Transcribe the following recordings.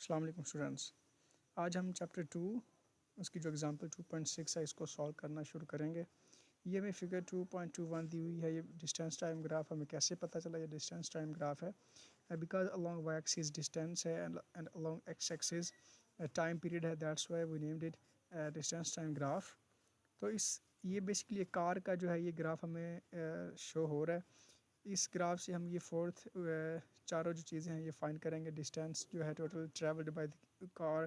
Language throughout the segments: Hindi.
अस्सलाम वालेकुम स्टूडेंट्स। आज हम चैप्टर 2 उसकी जो एग्जांपल 2.6 है इसको सॉल्व करना शुरू करेंगे। ये हमें फिगर 2.21 दी हुई है। ये डिस्टेंस टाइम ग्राफ हमें कैसे पता चला ये डिस्टेंस टाइम ग्राफ है? Because along Y axis distance है and along X axis time period है, that's why we named it distance time graph. तो इस ये बेसिकली कार का जो है ये ग्राफ हमें शो हो रहा है। इस ग्राफ से हम ये फोर्थ चारों जो चीज़ें हैं ये फाइंड करेंगे। डिस्टेंस जो है total travelled by the car,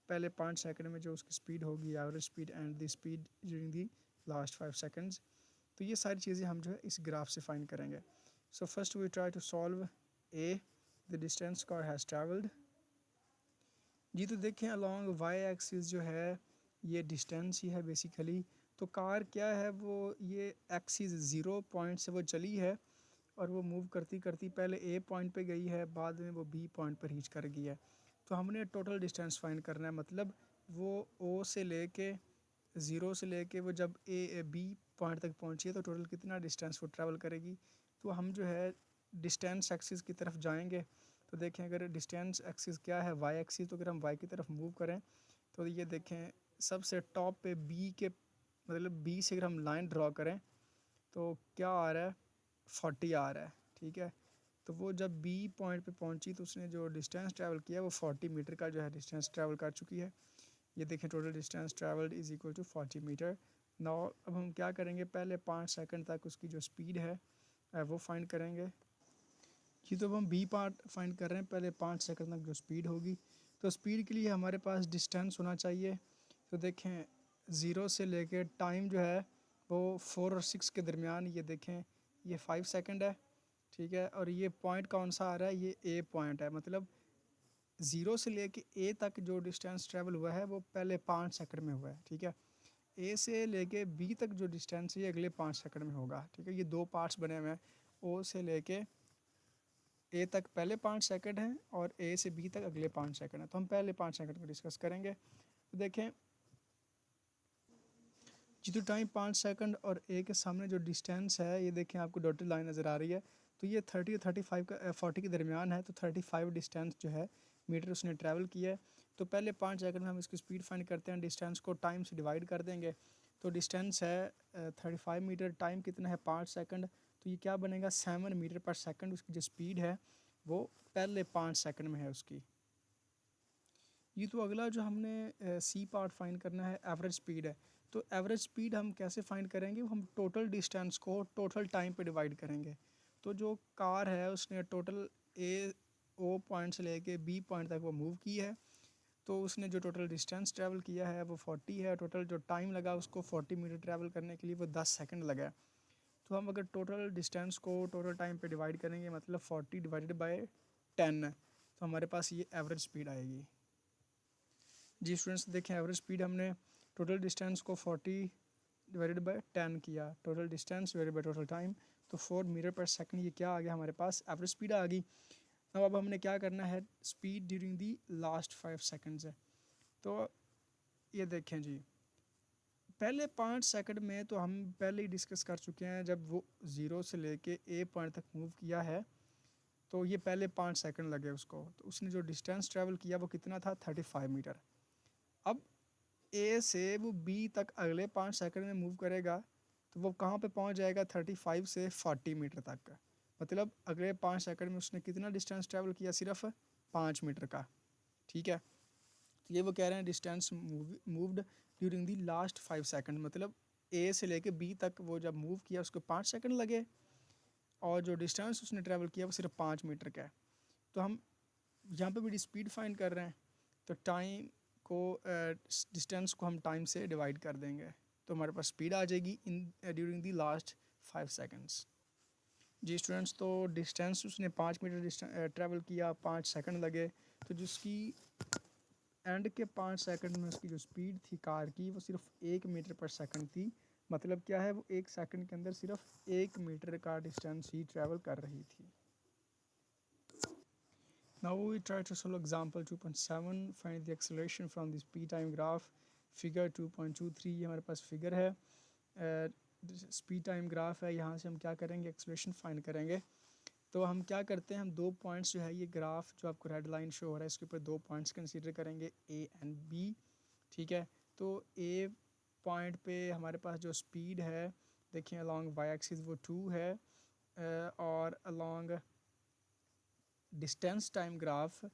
पहले 5 सेकंड में जो उसकी स्पीड होगी, average speed and the speed during the last 5 seconds. तो ये सारी चीज़ें हम जो है इस ग्राफ से फाइंड करेंगे। So first we try to solve a the distance car has travelled. जी तो देखें अलॉन्ग वाई एक्सिस जो है ये डिस्टेंस ही है बेसिकली। तो कार क्या है वो ये एक्सिस 0 पॉइंट से वो चली है और वो मूव करती करती पहले ए पॉइंट पे गई है, बाद में वो बी पॉइंट पर रीच कर गई है। तो हमने टोटल डिस्टेंस फाइंड करना है, मतलब वो ओ से लेके 0 से लेके वो जब ए बी पॉइंट तक पहुंची है तो टोटल कितना डिस्टेंस वो ट्रैवल करेगी। तो हम जो है डिस्टेंस एक्सिस की तरफ जाएंगे। तो देखें अगर डिस्टेंस एक्सिस क्या है वाई एक्सिस, तो अगर हम वाई की तरफ मूव करें तो ये देखें सबसे टॉप पे बी के मतलब बी से अगर हम लाइन ड्रॉ करें तो क्या आ रहा है 40 आ रहा है। ठीक है, तो वो जब बी पॉइंट पे पहुंची तो उसने जो डिस्टेंस ट्रैवल किया वो 40 मीटर का जो है डिस्टेंस ट्रैवल कर चुकी है। ये देखें total distance travelled is equal to 40 metre. Now अब हम क्या करेंगे, पहले 5 सेकंड तक उसकी जो स्पीड है वो फाइंड करेंगे। जी तो अब हम बी पार्ट फाइंड कर रहे हैं, पहले 5 सेकंड तक जो स्पीड होगी। तो स्पीड के लिए हमारे पास डिस्टेंस होना चाहिए। तो देखें 0 से लेके टाइम जो है वो 4 और 6 के दरमियान, ये देखें ये 5 सेकंड है। ठीक है, और ये पॉइंट कौन सा आ रहा है, ये ए पॉइंट है। मतलब 0 से लेके ए तक जो डिस्टेंस ट्रैवल हुआ है वो पहले 5 सेकंड में हुआ है। ठीक है, ए से लेके बी तक जो डिस्टेंस है ये अगले 5 सेकंड में होगा। ठीक है, ये दो पार्ट्स बने हुए हैं, ओ से लेके ए तक पहले 5 सेकंड हैं और ए से बी तक अगले 5 सेकंड हैं। तो हम पहले 5 सेकंड को डिस्कस करेंगे। तो देखें जी तो टाइम 5 सेकंड और ए के सामने जो डिस्टेंस है ये देखें आपको डॉटेड लाइन नज़र आ रही है। तो ये 30 और 35 का 40 के दरमियान है। तो 35 डिस्टेंस जो है मीटर उसने ट्रैवल किया है। तो पहले 5 सेकंड में हम इसकी स्पीड फाइंड करते हैं, डिस्टेंस को टाइम से डिवाइड कर देंगे। तो डिस्टेंस है 35 मीटर, टाइम कितना है 5 सेकंड। तो ये क्या बनेगा 7 मीटर पर सेकंड। उसकी जो स्पीड है वो पहले 5 सेकंड में है उसकी। ये तो अगला जो हमने सी पार्ट फाइंड करना है एवरेज स्पीड है। तो एवरेज स्पीड हम कैसे फाइंड करेंगे, हम टोटल डिस्टेंस को टोटल टाइम पे डिवाइड करेंगे। तो जो कार है उसने टोटल ए ओ पॉइंट से लेके बी पॉइंट तक वो मूव की है। तो उसने जो टोटल डिस्टेंस ट्रैवल किया है वो 40 है। टोटल जो टाइम लगा उसको 40 मीटर ट्रैवल करने के लिए वो 10 सेकंड लगा है। तो हम अगर टोटल डिस्टेंस को टोटल टाइम पे डिवाइड करेंगे, मतलब 40 डिवाइडेड बाय 10, तो हमारे पास ये एवरेज स्पीड आएगी। जी स्टूडेंट्स देखें एवरेज स्पीड हमने टोटल डिस्टेंस को 40 डिवाइडेड बाय 10 किया, total distance divided by total time, तो 4 मीटर पर सेकंड ये क्या आ गया हमारे पास एवरेज स्पीड आ गई। अब हमने क्या करना है, speed during the last 5 seconds है। तो ये देखें जी पहले 5 सेकंड में तो हम पहले ही डिस्कस कर चुके हैं, जब वो 0 से लेके ए पॉइंट तक मूव किया है तो ये पहले 5 सेकंड लगे उसको। तो उसने जो डिस्टेंस ट्रैवल किया वो कितना था 35 मीटर। अब ए से वो बी तक अगले 5 सेकंड में मूव करेगा तो वो कहाँ पे पहुँच जाएगा 35 से 40 मीटर तक। मतलब अगले 5 सेकंड में उसने कितना डिस्टेंस ट्रैवल किया, सिर्फ 5 मीटर का। ठीक है, तो ये वो कह रहे हैं distance moved during the last 5 second, मतलब ए से लेके बी तक वो जब मूव किया उसको 5 सेकंड लगे और जो डिस्टेंस उसने ट्रैवल किया वो सिर्फ 5 मीटर का है। तो हम यहाँ पे भी स्पीड फाइंड कर रहे हैं, तो टाइम को डिस्टेंस को हम टाइम से डिवाइड कर देंगे तो हमारे पास स्पीड आ जाएगी in during the last 5 seconds. जी स्टूडेंट्स तो डिस्टेंस उसने 5 मीटर ट्रैवल किया, 5 सेकंड लगे। तो जिसकी एंड के 5 सेकंड में उसकी जो स्पीड थी कार की वो सिर्फ 1 मीटर पर सेकंड थी। मतलब क्या है, वो 1 सेकंड के अंदर सिर्फ 1 मीटर का डिस्टेंस ही ट्रैवल कर रही थी। Now we try to solve example 2.7, find the acceleration from the speed time graph, figure 2.23। ये हमारे पास फिगर है, स्पीड टाइम ग्राफ है। यहाँ से हम क्या करेंगे, एक्सेलरेशन फाइंड करेंगे। तो हम क्या करते हैं, हम 2 पॉइंट्स जो है, ये ग्राफ जो आपको रेड लाइन शो हो रहा है इसके ऊपर 2 पॉइंट्स कंसीडर करेंगे, ए एंड बी, ठीक है। तो ए पॉइंट पे हमारे पास जो स्पीड है देखिए अलॉन्ग वाई एक्सिस वो 2 है, और along distance time graph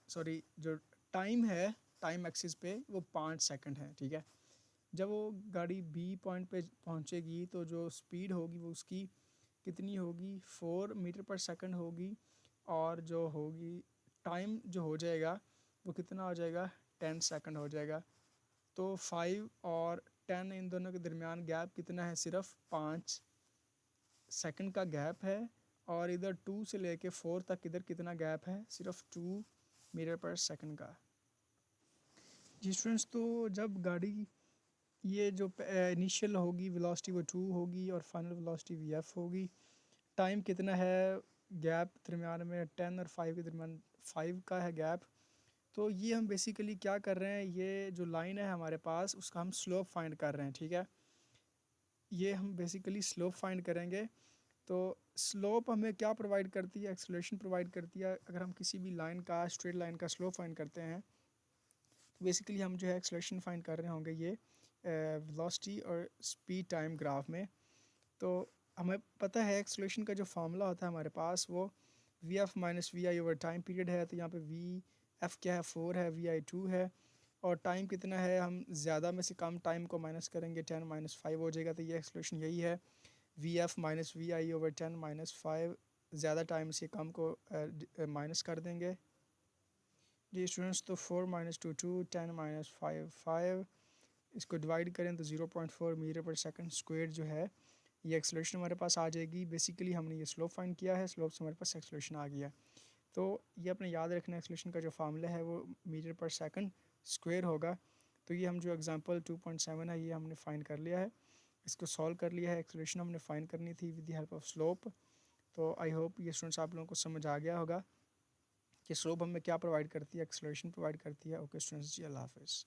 sorry जो टाइम है टाइम एक्सिस पे वो 5 सेकंड है, ठीक है। जब वो गाड़ी बी पॉइंट पे पहुंचेगी तो जो स्पीड होगी वो उसकी कितनी होगी, 4 मीटर पर सेकंड होगी, और जो होगी टाइम जो हो जाएगा वो कितना हो जाएगा, 10 सेकंड हो जाएगा। तो 5 और 10 इन दोनों के दरमियान गैप कितना है, सिर्फ 5 सेकंड का गैप है। और इधर 2 से लेके 4 तक इधर कितना गैप है, सिर्फ 2 मीटर पर सेकंड का। जी स्टूडेंट्स, तो जब गाड़ी ये जो इनिशियल होगी वेलोसिटी वो 2 होगी और फाइनल वेलोसिटी वी होगी, टाइम कितना है गैप दरमियान में, 10 और 5 के दरमियान 5 का है गैप। तो ये हम बेसिकली क्या कर रहे हैं, ये जो लाइन है हमारे पास उसका हम स्लोप फाइंड कर रहे हैं, ठीक है। ये हम बेसिकली स्लोप फाइंड करेंगे। तो स्लोप हमें क्या प्रोवाइड करती है, एक्सेलरेशन प्रोवाइड करती है। अगर हम किसी भी लाइन का, स्ट्रेट लाइन का स्लोप फाइंड करते हैं तो बेसिकली हम जो है एक्सेलरेशन फाइंड कर रहे होंगे ये वेलोसिटी और स्पीड टाइम ग्राफ में। तो हमें पता है एक्सेलरेशन का जो फार्मूला होता है हमारे पास वो V F minus V I over time period है। तो यहाँ पे वी एफ क्या है, 4 है, वी आई 2 है, और टाइम कितना है, हम ज़्यादा में से कम टाइम को माइनस करेंगे, 10 माइनस 5 हो जाएगा। तो ये एक्सेलरेशन यही है, V F minus V I over 10 minus 5, ज़्यादा टाइम से कम को माइनस कर देंगे। जी स्टूडेंट्स, तो 4 माइनस 2 2, 10 माइनस 5 5, इसको डिवाइड करें तो 0.4 मीटर पर सेकंड स्क्वायर जो है ये एक्सेलरेशन हमारे पास आ जाएगी। बेसिकली हमने ये स्लोप फाइंड किया है, स्लोप से हमारे पास एक्सेलरेशन आ गया। तो ये अपने याद रखना, एक्सेलरेशन का जो फार्मूला है वो मीटर पर सेकंड स्क्वायर होगा। तो ये हम जो एग्जांपल 2.7 है ये हमने फाइंड कर लिया है, इसको सॉल्व कर लिया है। एक्सेलरेशन हमने फाइंड करनी थी with the help of slope. तो आई होप ये स्टूडेंट्स आप लोगों को समझ आ गया होगा कि स्लोप हमें क्या प्रोवाइड करती है, एक्सेलरेशन प्रोवाइड करती है। ओके स्टूडेंट्स, जी अल्लाह हाफिज़।